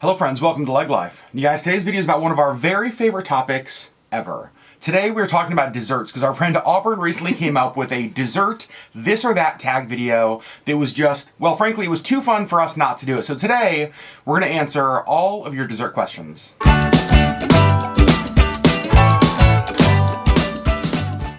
Hello friends, welcome to LeggLife. You guys, today's video is about one of our very favorite topics ever. Today we're talking about desserts because our friend Auburn recently came up with a dessert this or that tag video that was just, well frankly, it was too fun for us not to do it. So today we're going to answer all of your dessert questions.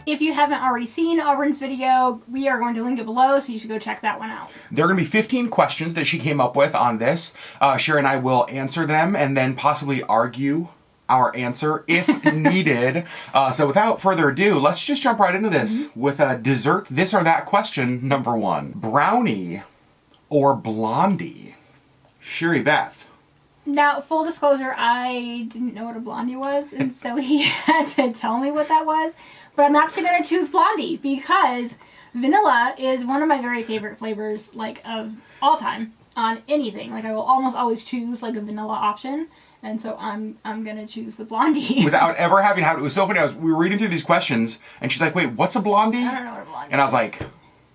If you haven't already seen Auburn's video, we are going to link it below, so you should go check that one out. There are going to be 15 questions that she came up with on this. Sherry and I will answer them and then possibly argue our answer if needed. So without further ado, let's just jump right into this with a dessert this or that question number 1. Brownie or Blondie? Sherry Beth. Now, full disclosure, I didn't know what a Blondie was, and so he had to tell me what that was. But I'm actually going to choose Blondie because vanilla is one of my very favorite flavors, like, of all time on anything. Like, I will almost always choose, like, a vanilla option. And so I'm going to choose the Blondie. Without ever having had it. It was so funny. We were reading through these questions, and she's like, wait, what's a Blondie? I don't know what a Blondie is. And I was like,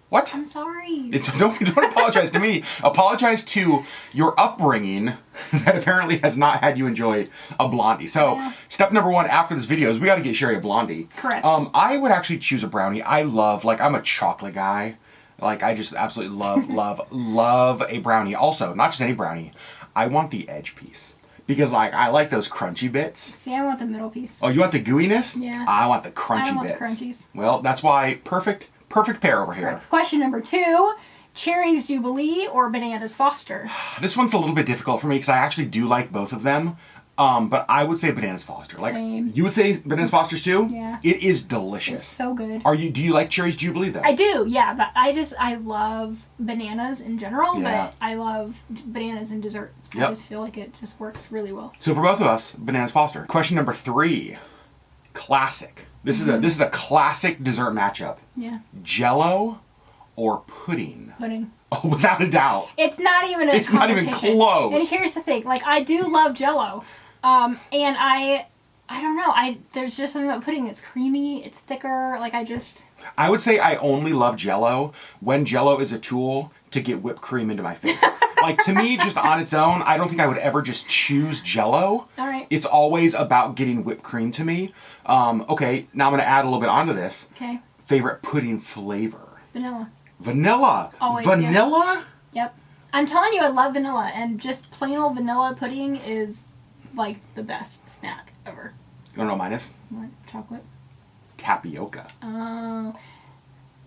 what? I'm sorry. Don't apologize to me. Apologize to your upbringing that apparently has not had you enjoy a Blondie. So, Step number 1 after this video is we got to get Sherry a Blondie. Correct. I would actually choose a Brownie. I'm a chocolate guy. Like, I just absolutely love a Brownie. Also, not just any Brownie. I want the edge piece. Because, like, I like those crunchy bits. See, I want the middle piece. Oh, you want the gooiness? Yeah. I want the crunchy I don't want bits. the crunchies. Well, that's why perfect pair over here. Correct. Question number 2, Cherries Jubilee or Bananas Foster? This one's a little bit difficult for me because I actually do like both of them. But I would say Bananas Foster. Like, Same. You would say Bananas Fosters too? Yeah. It is delicious. It's so good. Do you like Cherries Jubilee though? I do, yeah, but I love bananas in general, Yeah. but I love bananas in dessert. Yep. I just feel like it just works really well. So for both of us, Bananas Foster. Question number 3. Classic. This is a classic dessert matchup. Yeah. Jello or pudding? Pudding. Oh, without a doubt. It's not even a It's not even competition. close. And here's the thing, like, I do love Jello, and I don't know, there's just something about pudding. It's creamy, it's thicker, like, I would say I only love Jello when Jello is a tool to get whipped cream into my face. Like, to me, just on its own, I don't think I would ever just choose Jello. All right. It's always about getting whipped cream to me. Okay, now I'm going to add a little bit onto this. Okay. Favorite pudding flavor? Vanilla. Vanilla? Always, Vanilla? Yeah. Yep. I'm telling you, I love vanilla, and just plain old vanilla pudding is, like, the best snack ever. You don't know what mine is? What? Chocolate? Tapioca. Oh.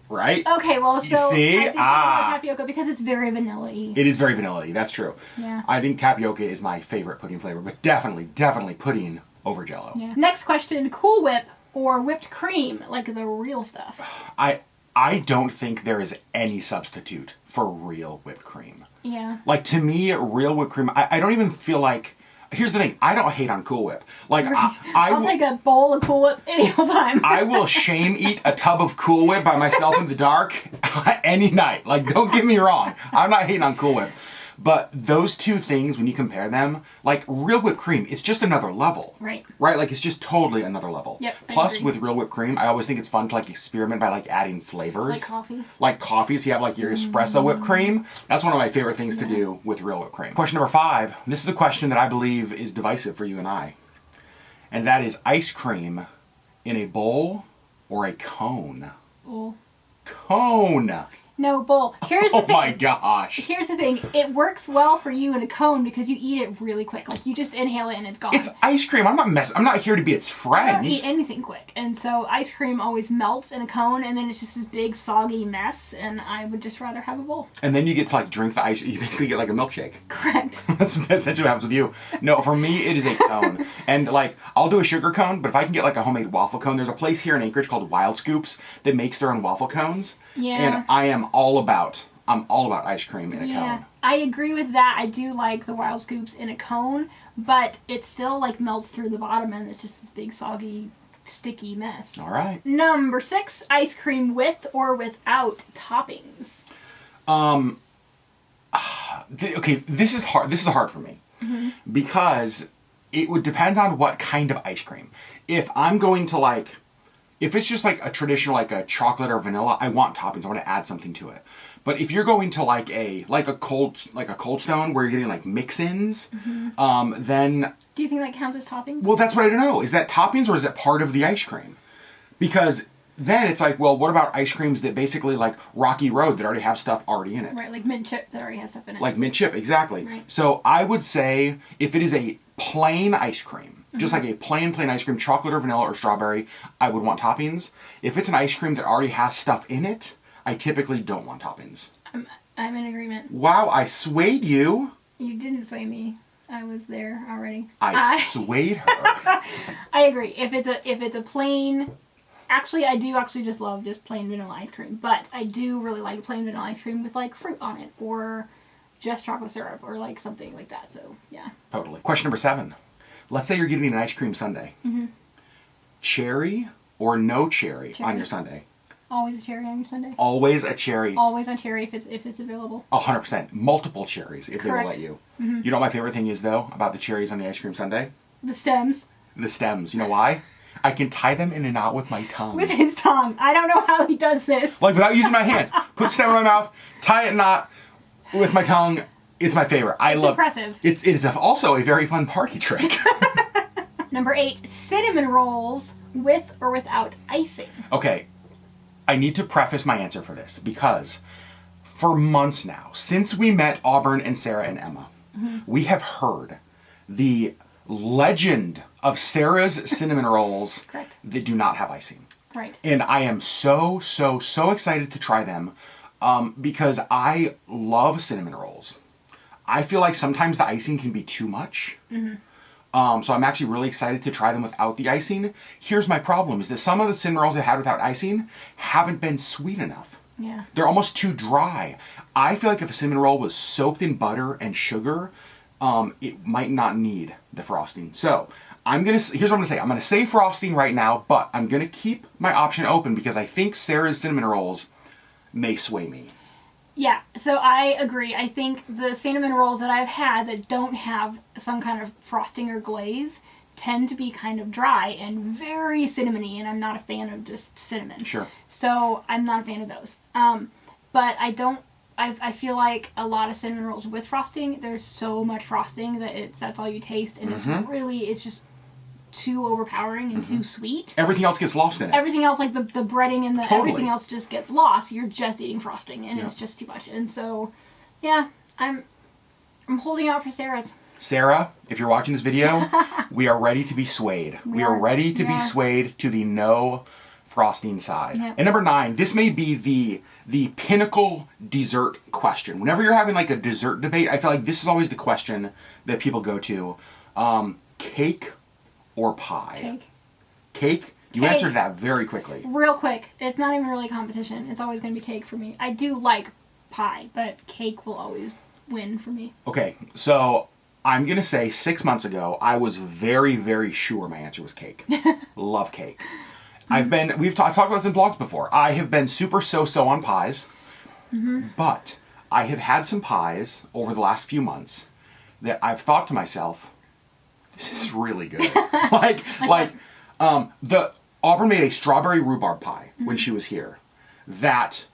Right? Okay, well, so You see? I think I love tapioca because it's very vanilla-y. It is very vanilla-y, that's true. Yeah. I think tapioca is my favorite pudding flavor, but definitely pudding over Jello. Yeah. Next question, Cool Whip or whipped cream, like the real stuff? I don't think there is any substitute for real whipped cream. Yeah. Like, to me, real whipped cream, I don't even feel like... Here's the thing, I don't hate on Cool Whip. Like, I'll take a bowl of Cool Whip any old time. I will shame eat a tub of Cool Whip by myself in the dark any night. Like, don't get me wrong. I'm not hating on Cool Whip. But those two things, when you compare them, like, real whipped cream, it's just another level. Right. Right? Like, it's just totally another level. Yep, Plus, with real whipped cream, I always think it's fun to, like, experiment by, like, adding flavors. Like coffee. Like coffee, so you have, like, your espresso whipped cream. That's one of my favorite things to do with real whipped cream. Question number 5. This is a question that I believe is divisive for you and I. And that is ice cream in a bowl or a cone? Bowl. Cone! No, bowl. Here's the thing. Oh my gosh. Here's the thing. It works well for you in a cone because you eat it really quick. Like, you just inhale it and it's gone. It's ice cream. I'm not here to be its friend. I don't eat anything quick. And so ice cream always melts in a cone and then it's just this big soggy mess, and I would just rather have a bowl. And then you get to, like, drink the ice. You basically get like a milkshake. Correct. That's essentially what happens with you. No, for me, it is a cone. And, like, I'll do a sugar cone, but if I can get, like, a homemade waffle cone, there's a place here in Anchorage called Wild Scoops that makes their own waffle cones. Yeah. And I'm all about ice cream in a cone. I agree with that. I do like the Wild Scoops in a cone, but it still, like, melts through the bottom and it's just this big soggy, sticky mess. All right. Number 6, ice cream with or without toppings? Okay, this is hard. This is hard for me because it would depend on what kind of ice cream. If I'm going to, like, if it's just like a traditional, like a chocolate or vanilla, I want toppings. I want to add something to it. But if you're going to like a Cold Stone where you're getting like mix-ins, then Do you think that counts as toppings? well, that's what I don't know. Is that toppings or is that part of the ice cream? Because then it's like, well, what about ice creams that basically like Rocky Road that already have stuff already in it? Right, like mint chip that already has stuff in it. Like mint chip, exactly. Right. So I would say if it is a plain ice cream, just like a plain ice cream, chocolate or vanilla or strawberry, I would want toppings. If it's an ice cream that already has stuff in it, I typically don't want toppings. I'm in agreement. Wow, I swayed you. You didn't sway me. I was there already. I swayed her. I agree. If it's a plain, actually I do actually just love just plain vanilla ice cream, but I do really like plain vanilla ice cream with like fruit on it or just chocolate syrup or like something like that. So yeah. Totally. Question number 7. Let's say you're getting an ice cream sundae. Cherry or no cherry on your sundae? Always a cherry on your sundae. Always a cherry. Always a cherry if it's available. 100%. Multiple cherries if they will let you. You know what my favorite thing is though about the cherries on the ice cream sundae? The stems. The stems. You know why? I can tie them in a knot with my tongue. With his tongue. I don't know how he does this. Like without using my hands. Put the stem in my mouth, tie it in a knot with my tongue. It's my favorite. It's impressive. It is also a very fun party trick. Number 8, cinnamon rolls with or without icing. Okay, I need to preface my answer for this because for months now, since we met Auburn and Sarah and Emma, we have heard the legend of Sarah's cinnamon rolls Correct. that do not have icing. Right. And I am so excited to try them because I love cinnamon rolls. I feel like sometimes the icing can be too much. So I'm actually really excited to try them without the icing. Here's my problem, is that some of the cinnamon rolls I had without icing haven't been sweet enough. Yeah. They're almost too dry. I feel like if a cinnamon roll was soaked in butter and sugar, it might not need the frosting. So here's what I'm gonna say. I'm gonna say frosting right now, but I'm gonna keep my option open because I think Sarah's cinnamon rolls may sway me. Yeah, so I agree. I think the cinnamon rolls that I've had that don't have some kind of frosting or glaze tend to be kind of dry and very cinnamony, and I'm not a fan of just cinnamon. Sure. So I'm not a fan of those. But I feel like a lot of cinnamon rolls with frosting, there's so much frosting that that's all you taste, and it's just too overpowering and too sweet. Everything else gets lost in it. Everything else, like the breading and Totally. everything else just gets lost. You're just eating frosting, and it's just too much. And so, yeah, I'm holding out for Sarah's. Sarah, if you're watching this video, we are ready to be swayed. We are ready to be swayed to the no frosting side. Yeah. And number 9, this may be the pinnacle dessert question. Whenever you're having like a dessert debate, I feel like this is always the question that people go to. Cake or pie? Cake. Cake? You Cake. answered that very quickly. Real quick. It's not even really a competition. It's always going to be cake for me. I do like pie, but cake will always win for me. Okay, so I'm going to say 6 months ago, I was very, very sure my answer was cake. Love cake. I've talked about this in vlogs before. I have been super so-so on pies, but I have had some pies over the last few months that I've thought to myself, this is really good. The Auburn made a strawberry rhubarb pie when she was here. That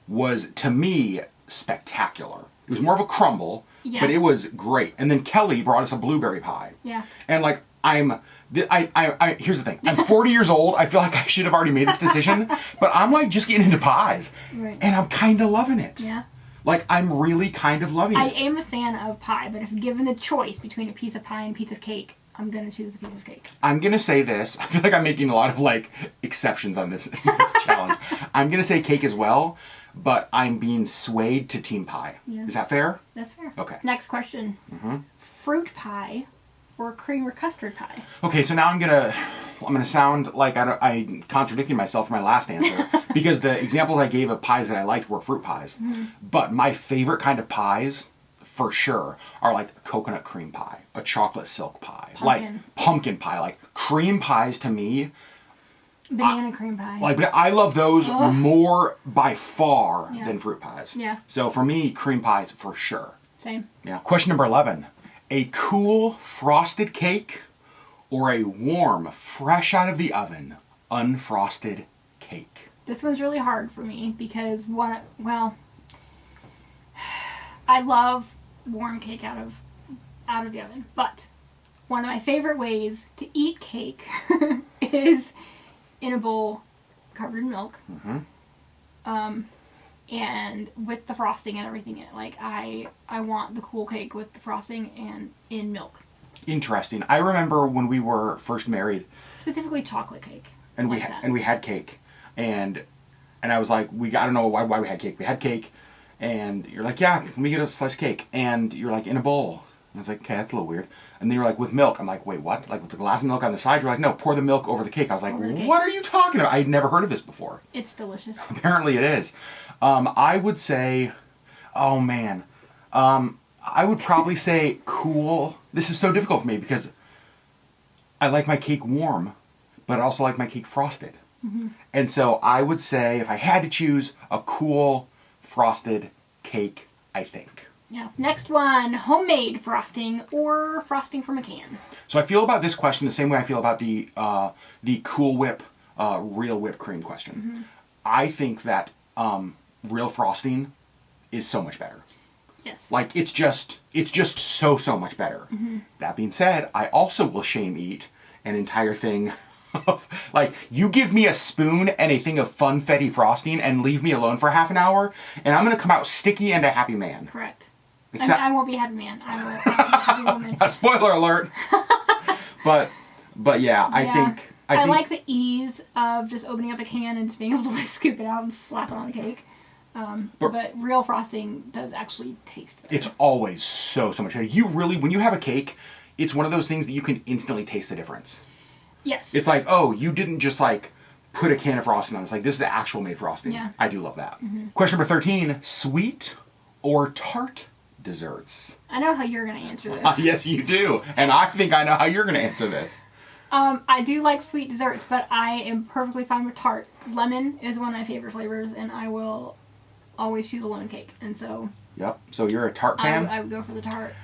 was, to me, spectacular. It was more of a crumble, but it was great. And then Kelly brought us a blueberry pie. Yeah. And like, here's the thing. I'm 40 years old. I feel like I should have already made this decision, but I'm like just getting into pies. Right. And I'm kind of loving it. Yeah. Like, I'm really kind of loving I it. am a fan of pie, but if given the choice between a piece of pie and a piece of cake, I'm going to choose a piece of cake. I'm going to say this. I feel like I'm making a lot of, like, exceptions on this challenge. I'm going to say cake as well, but I'm being swayed to team pie. Yeah. Is that fair? That's fair. Okay. Next question. Fruit pie or cream or custard pie? Okay, so now I'm gonna sound like I contradicting myself for my last answer because the examples I gave of pies that I liked were fruit pies. But my favorite kind of pies, for sure, are like coconut cream pie, a chocolate silk pie, like pumpkin pie, like cream pies to me. Banana cream pie. Like, but I love those more by far than fruit pies. Yeah. So for me, cream pies for sure. Same. Yeah. Question number 11. A cool frosted cake or a warm, fresh out of the oven, unfrosted cake? This one's really hard for me because I love warm cake out of the oven, but one of my favorite ways to eat cake is in a bowl covered in milk. And with the frosting and everything in it. Like, I want the cool cake with the frosting and in milk. Interesting. I remember when we were first married. Specifically chocolate cake. And we had cake. And I was like, I don't know why we had cake. We had cake. And you're like, yeah, let me get a slice of cake. And you're like, in a bowl. And I was like, okay, that's a little weird. And then you're like, with milk. I'm like, wait, what? Like, with the glass of milk on the side? You're like, no, pour the milk over the cake. I was like, what are you talking about? I'd never heard of this before. It's delicious. Apparently it is. I would say, oh man, I would probably say cool. This is so difficult for me because I like my cake warm, but I also like my cake frosted. And so I would say if I had to choose a cool frosted cake, I think. Yeah. Next one, homemade frosting or frosting from a can. So I feel about this question the same way I feel about the Cool Whip real whipped cream question. I think that real frosting is so much better. Yes. Like, it's just so much better. That being said, I also will shame eat an entire thing of, like, you give me a spoon and a thing of funfetti frosting and leave me alone for half an hour, and I'm going to come out sticky and a happy man. Correct. I won't be a happy man. I will be a happy woman. A spoiler alert. but yeah, I think I like the ease of just opening up a can and just being able to like scoop it out and slap it on the cake. But real frosting does actually taste better. It's always so much better. When you have a cake, it's one of those things that you can instantly taste the difference. Yes. It's like, oh, you didn't just like put a can of frosting on. It's like, this is the actual made frosting. Yeah. I do love that. Question number 13, sweet or tart desserts? I know how you're going to answer this. Yes, you do. And I think I know how you're going to answer this. I do like sweet desserts, but I am perfectly fine with tart. Lemon is one of my favorite flavors, and I will always choose a lemon cake. And so... Yep. So you're a tart fan? I would go for the tart.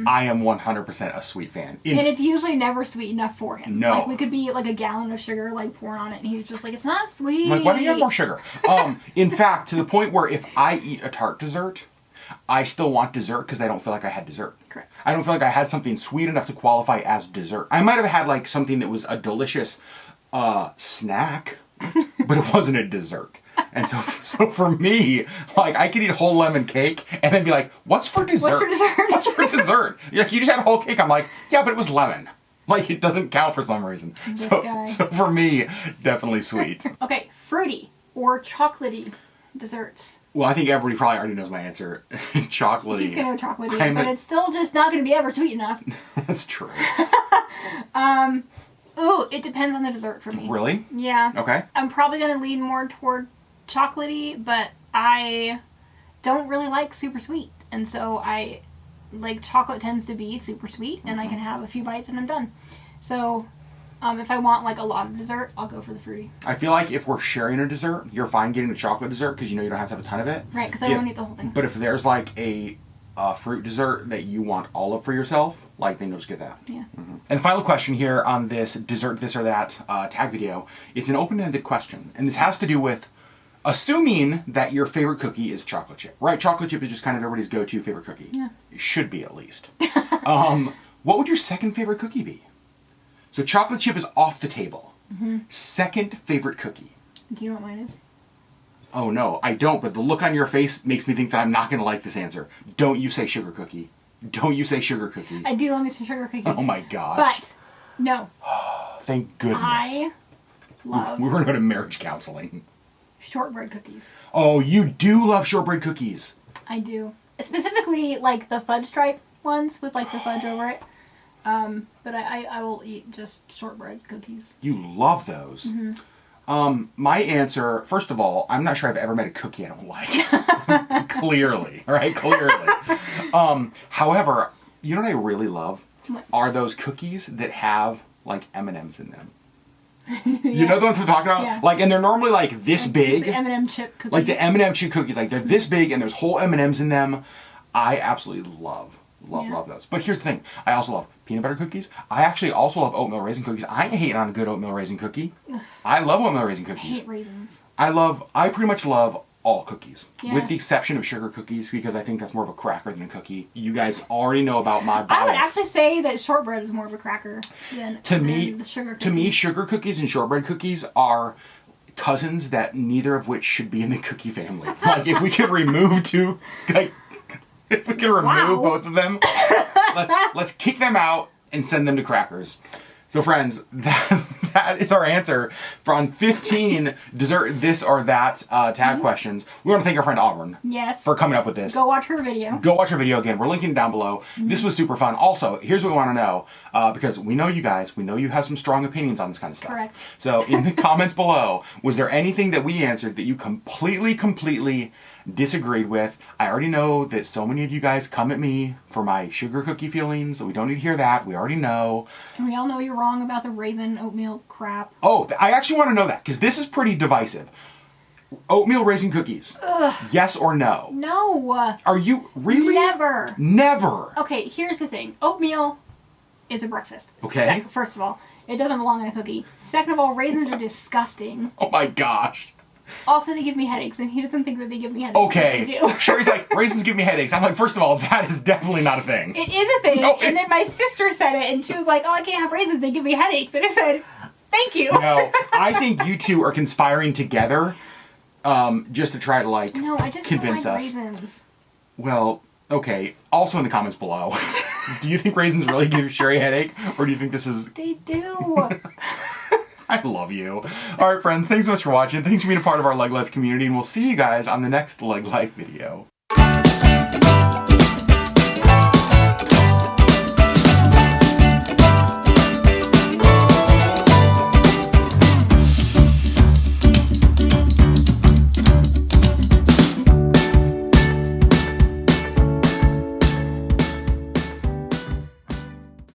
I am 100% a sweet fan. And it's usually never sweet enough for him. No. Like, we could be like a gallon of sugar, like, pouring on it, and he's just like, it's not sweet. I'm like, why don't you have more sugar? In fact, to the point where if I eat a tart dessert, I still want dessert because I don't feel like I had dessert. Correct. I don't feel like I had something sweet enough to qualify as dessert. I might have had like something that was a delicious snack, but it wasn't a dessert. And so for me, like, I could eat a whole lemon cake and then be like, what's for dessert? What's for dessert? What's for dessert? Like, you just had a whole cake. I'm like, yeah, but it was lemon. Like, it doesn't count for some reason. So for me, definitely sweet. Okay, fruity or chocolatey desserts. Well, I think everybody probably already knows my answer. Chocolatey. He's going to go chocolatey, but it's still just not going to be ever sweet enough. That's true. Ooh, it depends on the dessert for me. Really? Yeah. Okay. I'm probably going to lean more toward chocolatey, but I don't really like super sweet. And so chocolate tends to be super sweet, and I can have a few bites and I'm done. So, if I want like a lot of dessert, I'll go for the fruity. I feel like if we're sharing a dessert, you're fine getting a chocolate dessert because you know you don't have to have a ton of it. Right, because I won't eat the whole thing. But if there's like a fruit dessert that you want all of for yourself, like, then you'll just get that. Yeah. And final question here on this dessert this or that tag video. It's an open-ended question, and this has to do with assuming that your favorite cookie is chocolate chip, right? Chocolate chip is just kind of everybody's go-to favorite cookie. Yeah. It should be, at least. What would your second favorite cookie be? So chocolate chip is off the table. Second favorite cookie. Do you know what mine is? Oh, no, I don't, but the look on your face makes me think that I'm not going to like this answer. Don't you say sugar cookie. Don't you say sugar cookie. I do love me some sugar cookies. Oh, my gosh. But, no. Thank goodness. I love... We're going to go to marriage counseling. Shortbread cookies. Oh, you do love shortbread cookies. I do. Specifically, like, the fudge stripe ones with, like, the fudge over it. But I will eat just shortbread cookies. You love those. My answer, first of all, I'm not sure I've ever made a cookie I don't like. Clearly, right? Clearly. However, you know what I really love? What? Are those cookies that have, like, M&Ms in them. You know the ones I'm talking about? Yeah. Like, and they're normally, like, this big. The M&M chip cookies. Like the M&M chip cookies. Like, they're this big and there's whole M&Ms in them. I absolutely love those. But here's the thing. I also love peanut butter cookies. I actually also love oatmeal raisin cookies. I ain't hating on a good oatmeal raisin cookie. I love oatmeal raisin I cookies. hate raisins. I pretty much love all cookies, Yeah. with the exception of sugar cookies, because I think that's more of a cracker than a cookie. You guys already know about my bias. I would actually say that shortbread is more of a cracker than the sugar cookies. To me, sugar cookies and shortbread cookies are cousins that neither of which should be in the cookie family. Like, if we could remove both of them, let's kick them out and send them to crackers. So friends, that is our answer on 15 dessert this or that tag questions. We want to thank our friend Auburn for coming up with this. Go watch her video. Go watch her video again. We're linking it down below. This was super fun. Also, here's what we want to know, because we know you guys, we know you have some strong opinions on this kind of stuff. Correct. So in the comments below, was there anything that we answered that you completely disagreed with? I already know that so many of you guys come at me for my sugar cookie feelings. We don't need to hear that. We already know. And we all know you're wrong about the raisin oatmeal crap. Oh, I actually want to know that, because this is pretty divisive. Oatmeal raisin cookies. Ugh. Yes or no? No. Are you really? Never. Never. Okay, here's the thing. Oatmeal is a breakfast. Okay. First of all, it doesn't belong in a cookie. Second of all, raisins are disgusting. Oh my gosh. Also, they give me headaches, and he doesn't think that they give me headaches. Okay. Sherry's like, raisins give me headaches. I'm like, first of all, that is definitely not a thing. It is a thing. No, and then my sister said it, and she was like, oh, I can't have raisins. They give me headaches. And I said, thank you. No, I think you two are conspiring together just to try to, like, no, I just convince don't like us. Raisins. Well, okay. Also in the comments below, do you think raisins really give Sherry a headache? Or do you think this is... They do. I love you. All right, friends. Thanks so much for watching. Thanks for being a part of our LeggLife community, and we'll see you guys on the next LeggLife video.